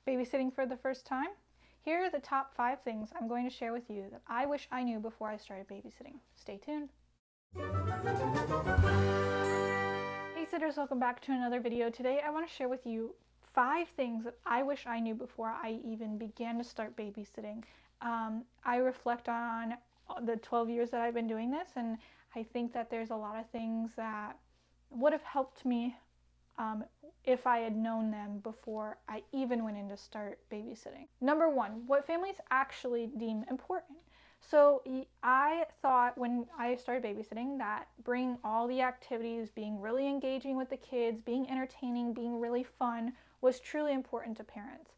Babysitting for the first time? Here are the top 5 things I'm going to share with you that I wish I knew before I started babysitting. Stay tuned. Hey sitters, welcome back to another video. Today I want to share with you 5 things that I wish I knew before I even began to start babysitting. I reflect on the 12 years that I've been doing this, and I think that there's a lot of things that would have helped me if I had known them before I even went in to start babysitting. Number 1, what families actually deem important. So I thought when I started babysitting that bringing all the activities, being really engaging with the kids, being entertaining, being really fun was truly important to parents.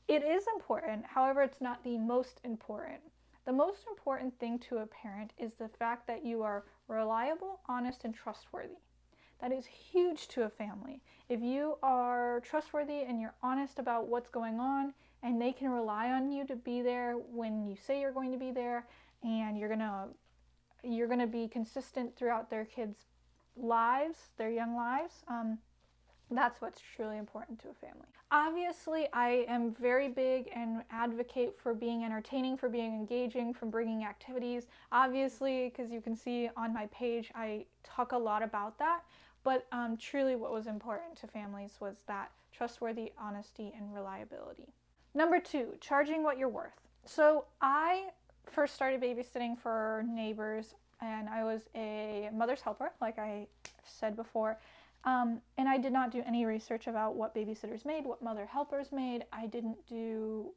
It is important, however, it's not the most important. The most important thing to a parent is the fact that you are reliable, honest, and trustworthy. That is huge to a family. If you are trustworthy and you're honest about what's going on and they can rely on you to be there when you say you're going to be there, and you're gonna be consistent throughout their kids' lives, their young lives, that's what's truly important to a family. Obviously, I am very big and advocate for being entertaining, for being engaging, for bringing activities. Obviously, because you can see on my page, I talk a lot about that. But truly what was important to families was that trustworthy, honesty, and reliability. Number 2, charging what you're worth. So I first started babysitting for neighbors, and I was a mother's helper, like I said before. And I did not do any research about what babysitters made, what mother helpers made. I didn't do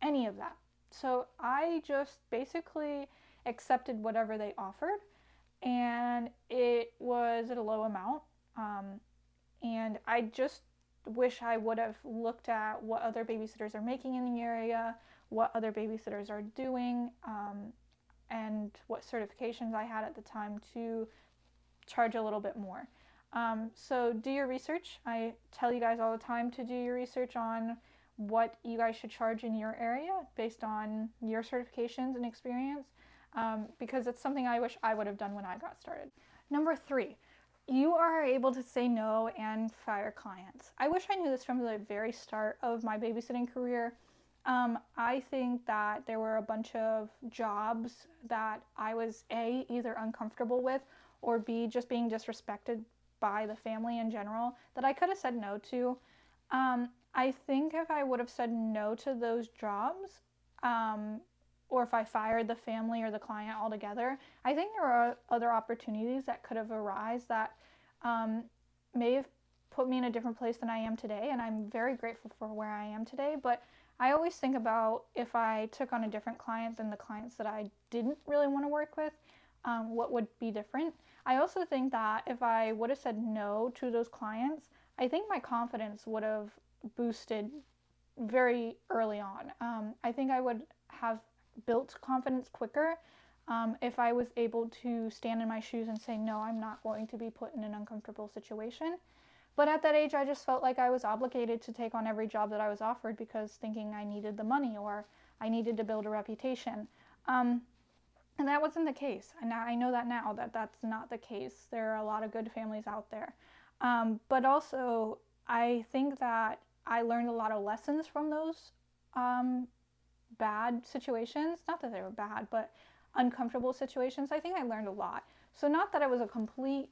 any of that. So I just basically accepted whatever they offered, and it was at a low amount. And I just wish I would have looked at what other babysitters are making in the area, what other babysitters are doing, and what certifications I had at the time to charge a little bit more. So do your research. I tell you guys all the time to do your research on what you guys should charge in your area based on your certifications and experience, because it's something I wish I would have done when I got started. Number 3, you are able to say no and fire clients. I wish I knew this from the very start of my babysitting career. I think that there were a bunch of jobs that I was A, either uncomfortable with, or B, just being disrespected by the family in general that I could have said no to. I think if I would have said no to those jobs, or if I fired the family or the client altogether, I think there are other opportunities that could have arisen that may have put me in a different place than I am today, and I'm very grateful for where I am today. But I always think about if I took on a different client than the clients that I didn't really want to work with, what would be different. I also think that if I would have said no to those clients, I think my confidence would have boosted very early on. I think I would have built confidence quicker if I was able to stand in my shoes and say, no, I'm not going to be put in an uncomfortable situation. But at that age, I just felt like I was obligated to take on every job that I was offered because thinking I needed the money or I needed to build a reputation. And that wasn't the case. And I know that now that that's not the case. There are a lot of good families out there. But also, I think that I learned a lot of lessons from those bad situations. Not that they were bad, but uncomfortable situations. I think I learned a lot. So not that it was a complete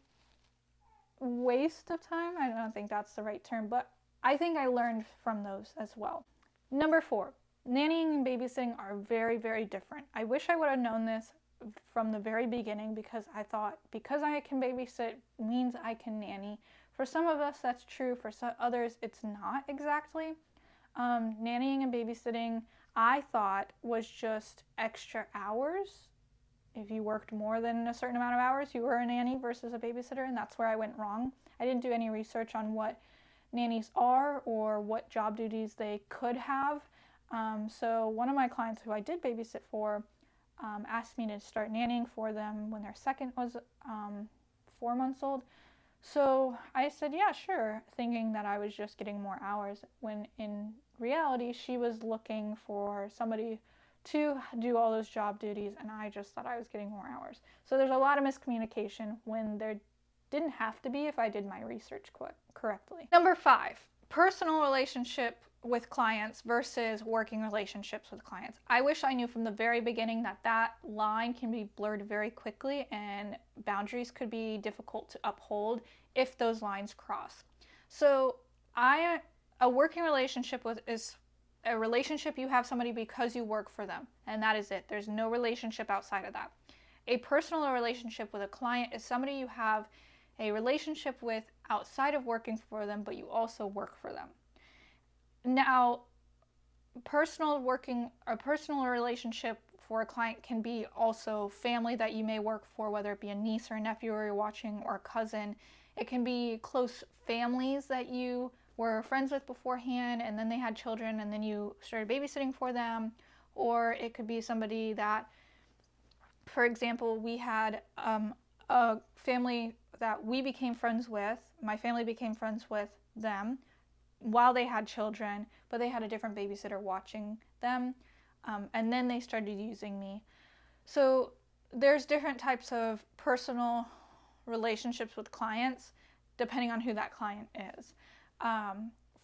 waste of time. I don't think that's the right term, but I think I learned from those as well. Number 4, nannying and babysitting are very, very different. I wish I would have known this from the very beginning, because I thought because I can babysit means I can nanny. For some of us that's true, for some others it's not exactly. Nannying and babysitting I thought was just extra hours. If you worked more than a certain amount of hours, you were a nanny versus a babysitter, and that's where I went wrong. I didn't do any research on what nannies are or what job duties they could have. So one of my clients who I did babysit for asked me to start nannying for them when their second was 4 months old. So I said, yeah, sure, thinking that I was just getting more hours, when in reality she was looking for somebody to do all those job duties, and I just thought I was getting more hours. So there's a lot of miscommunication when there didn't have to be if I did my research correctly. Number 5, personal relationship with clients versus working relationships with clients. I wish I knew from the very beginning that that line can be blurred very quickly and boundaries could be difficult to uphold if those lines cross. So a working relationship is a relationship you have somebody because you work for them, and that is it. There's no relationship outside of that. A personal relationship with a client is somebody you have a relationship with outside of working for them, but you also work for them. Now, a personal relationship for a client can be also family that you may work for, whether it be a niece or a nephew or you're watching, or a cousin. It can be close families that you were friends with beforehand and then they had children and then you started babysitting for them. Or it could be somebody that, for example, we had a family that we became friends with. My family became friends with them while they had children, but they had a different babysitter watching them, and then they started using me. So there's different types of personal relationships with clients depending on who that client is.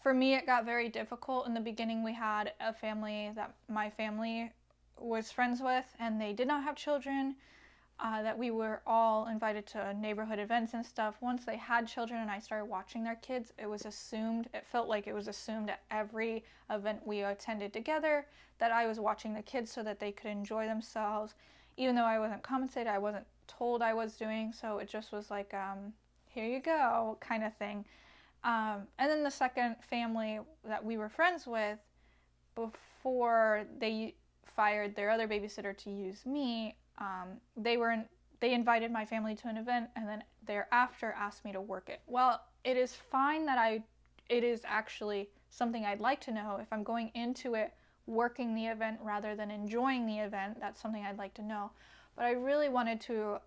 For me, it got very difficult. In the beginning, we had a family that my family was friends with, and they did not have children. That we were all invited to neighborhood events and stuff. Once they had children and I started watching their kids, it felt like it was assumed at every event we attended together that I was watching the kids so that they could enjoy themselves, even though I wasn't compensated, I wasn't told I was doing, so it just was like, here you go, kind of thing. And then the second family that we were friends with, before they fired their other babysitter to use me, they invited my family to an event and then thereafter asked me to work it. Well, it is fine that it is actually something I'd like to know. If I'm going into it working the event rather than enjoying the event, that's something I'd like to know. But I really wanted to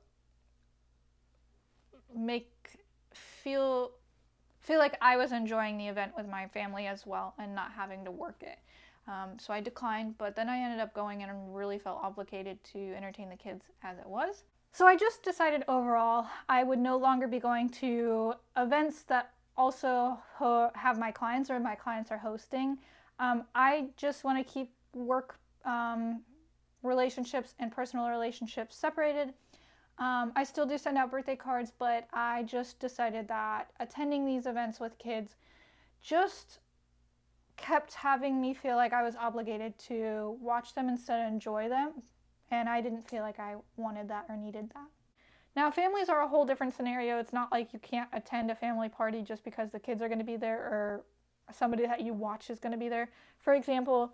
feel like I was enjoying the event with my family as well and not having to work it. So I declined, but then I ended up going in and really felt obligated to entertain the kids as it was. So I just decided overall I would no longer be going to events that also have my clients or my clients are hosting. I just want to keep work relationships and personal relationships separated. I still do send out birthday cards, but I just decided that attending these events with kids just kept having me feel like I was obligated to watch them instead of enjoy them, and I didn't feel like I wanted that or needed that. Now, families are a whole different scenario. It's not like you can't attend a family party just because the kids are going to be there or somebody that you watch is going to be there. For example,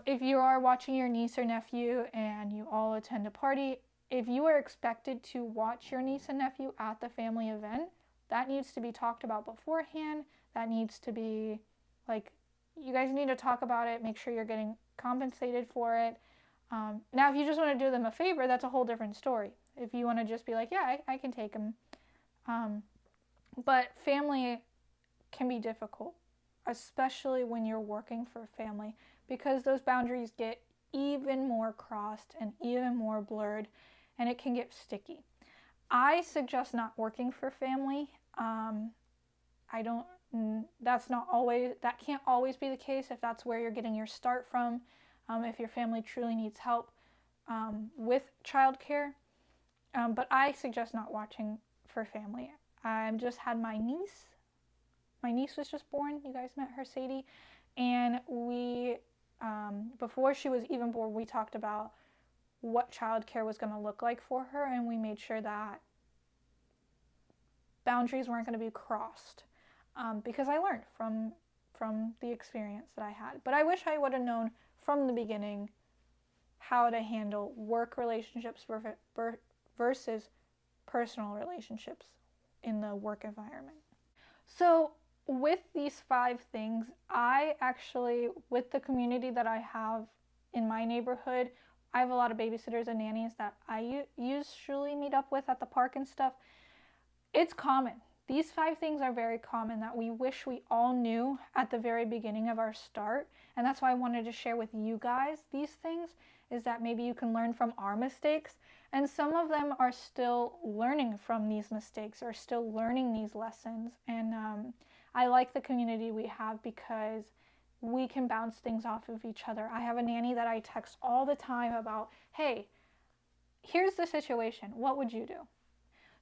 if you are watching your niece or nephew and you all attend a party, if you are expected to watch your niece and nephew at the family event, that needs to be talked about beforehand. That needs to be, like, you guys need to talk about it, make sure you're getting compensated for it. Now, if you just want to do them a favor, that's a whole different story. If you want to just be like, yeah, I can take them. But family can be difficult, especially when you're working for family, because those boundaries get even more crossed and even more blurred, and it can get sticky. I suggest not working for family. That can't always be the case if that's where you're getting your start from, if your family truly needs help with childcare. But I suggest not watching for family. I just had my niece. My niece was just born. You guys met her, Sadie. And we, before she was even born, we talked about what childcare was going to look like for her, and we made sure that boundaries weren't going to be crossed. Because I learned from the experience that I had. But I wish I would have known from the beginning how to handle work relationships versus personal relationships in the work environment. So with these 5 things, I actually, with the community that I have in my neighborhood, I have a lot of babysitters and nannies that I usually meet up with at the park and stuff. It's common. These 5 things are very common that we wish we all knew at the very beginning of our start. And that's why I wanted to share with you guys these things, is that maybe you can learn from our mistakes. And some of them are still learning from these mistakes or still learning these lessons. And I like the community we have because we can bounce things off of each other. I have a nanny that I text all the time about, hey, here's the situation. What would you do?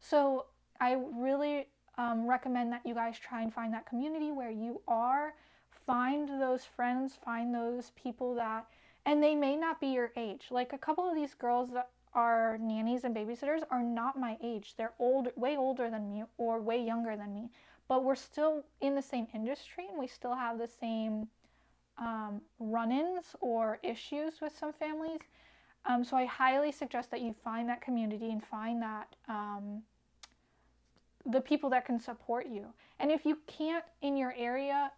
So I really recommend that you guys try and find that community where you are. Find those friends, find those people that, and they may not be your age. Like a couple of these girls that are nannies and babysitters are not my age. They're old, way older than me or way younger than me. But we're still in the same industry and we still have the same run-ins or issues with some families. So I highly suggest that you find that community and find that the people that can support you. And if you can't in your area,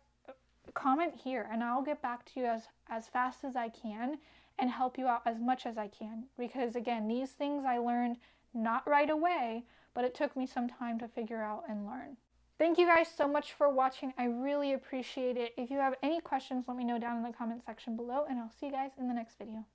comment here and I'll get back to you as fast as I can and help you out as much as I can. Because again, these things I learned not right away, but it took me some time to figure out and learn. Thank you guys so much for watching. I really appreciate it. If you have any questions, let me know down in the comment section below, and I'll see you guys in the next video.